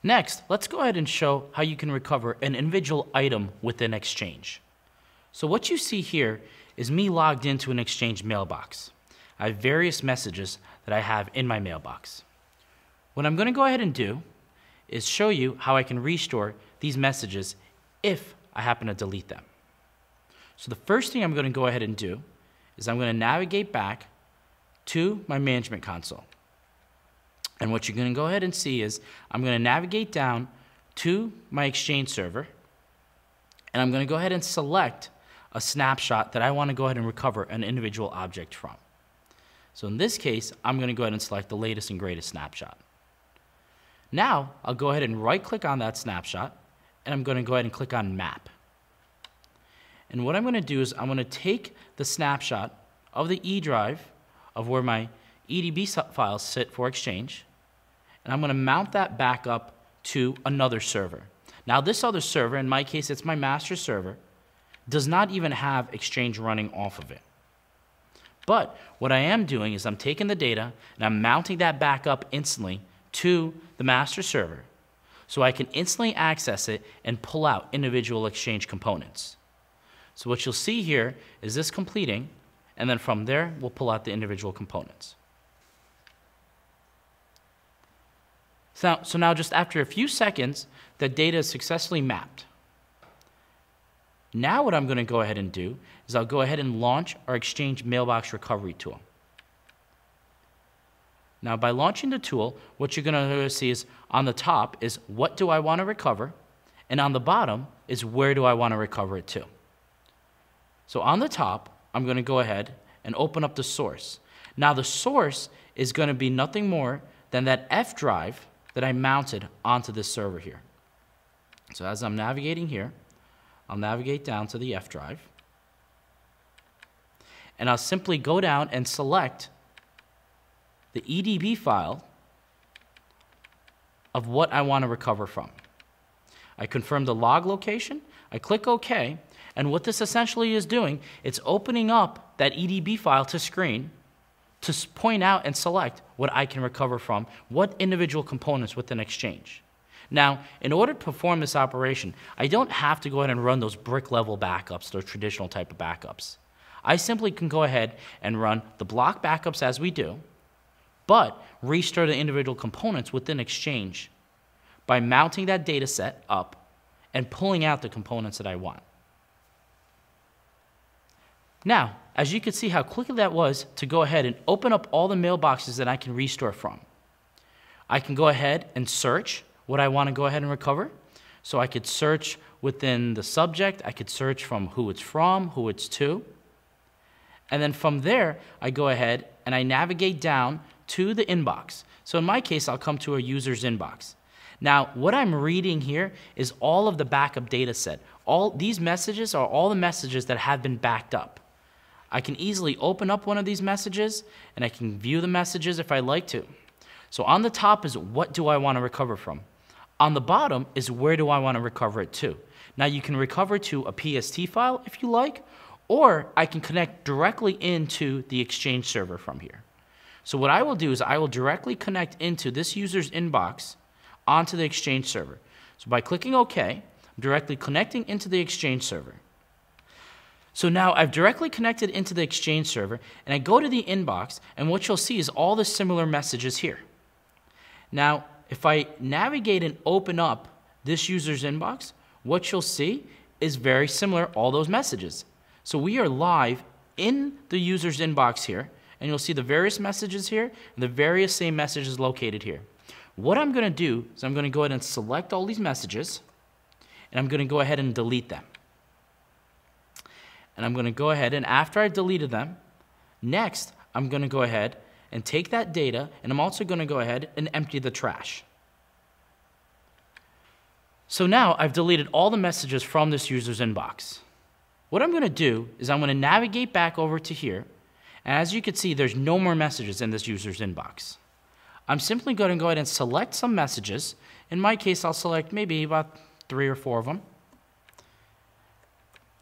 Next, let's go ahead and show how you can recover an individual item within Exchange. So what you see here is me logged into an Exchange mailbox. I have various messages that I have in my mailbox. What I'm going to go ahead and do is show you how I can restore these messages if I happen to delete them. So the first thing I'm going to go ahead and do is I'm going to navigate back to my management console. And what you're going to go ahead and see is I'm going to navigate down to my Exchange server, and I'm going to go ahead and select a snapshot that I want to go ahead and recover an individual object from. So in this case, I'm going to go ahead and select the latest and greatest snapshot. Now, I'll go ahead and right-click on that snapshot, and I'm going to go ahead and click on Map. And what I'm going to do is I'm going to take the snapshot of the E drive of where my EDB files sit for Exchange, and I'm going to mount that back up to another server. Now, this other server, in my case, it's my master server, does not even have Exchange running off of it. But what I am doing is I'm taking the data and I'm mounting that back up instantly to the master server so I can instantly access it and pull out individual Exchange components. So what you'll see here is this completing, and then from there, we'll pull out the individual components. So now just after a few seconds, the data is successfully mapped. Now what I'm going to go ahead and do is I'll go ahead and launch our Exchange Mailbox Recovery tool. Now by launching the tool, what you're going to see is on the top is what do I want to recover, and on the bottom is where do I want to recover it to. So on the top, I'm going to go ahead and open up the source. Now the source is going to be nothing more than that F drive that I mounted onto this server here. So as I'm navigating here, I'll navigate down to the F drive, and I'll simply go down and select the EDB file of what I want to recover from. I confirm the log location, I click OK, and what this essentially is doing, it's opening up that EDB file to screen to point out and select what I can recover from, what individual components within Exchange. Now, in order to perform this operation, I don't have to go ahead and run those brick level backups, those traditional type of backups. I simply can go ahead and run the block backups as we do, but restore the individual components within Exchange by mounting that data set up and pulling out the components that I want. Now, as you can see how quickly that was to go ahead and open up all the mailboxes that I can restore from. I can go ahead and search what I want to go ahead and recover. So I could search within the subject, I could search from who it's from, who it's to. And then from there, I go ahead and I navigate down to the inbox. So in my case, I'll come to a user's inbox. Now, what I'm reading here is all of the backup data set. All these messages are all the messages that have been backed up. I can easily open up one of these messages and I can view the messages if I like to. So on the top is what do I want to recover from? On the bottom is where do I want to recover it to? Now you can recover to a PST file if you like, or I can connect directly into the Exchange server from here. So what I will do is I will directly connect into this user's inbox onto the Exchange server. So by clicking OK, I'm directly connecting into the Exchange server. So now I've directly connected into the Exchange server, and I go to the inbox, and what you'll see is all the similar messages here. Now, if I navigate and open up this user's inbox, what you'll see is very similar, all those messages. So we are live in the user's inbox here, and you'll see the various messages here, and the various same messages located here. What I'm going to do is I'm going to go ahead and select all these messages, and I'm going to go ahead and delete them. And I'm going to go ahead, and after I've deleted them, next I'm going to go ahead and take that data, and I'm also going to go ahead and empty the trash. So now I've deleted all the messages from this user's inbox. What I'm going to do is I'm going to navigate back over to here, and as you can see, there's no more messages in this user's inbox. I'm simply going to go ahead and select some messages. In my case, I'll select maybe about 3 or 4 of them.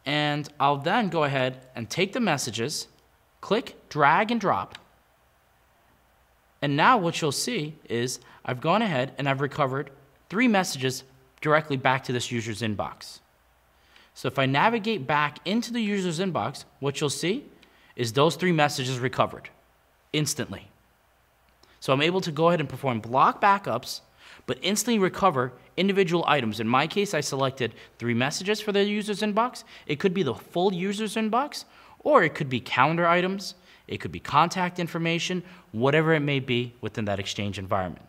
And I'll then go ahead and take the messages, click, drag, and drop. And now what you'll see is I've gone ahead and I've recovered 3 messages directly back to this user's inbox. So if I navigate back into the user's inbox, what you'll see is those 3 messages recovered instantly. So I'm able to go ahead and perform block backups, but instantly recover individual items. In my case, I selected 3 messages for the user's inbox. It could be the full user's inbox, or it could be calendar items, it could be contact information, whatever it may be within that Exchange environment.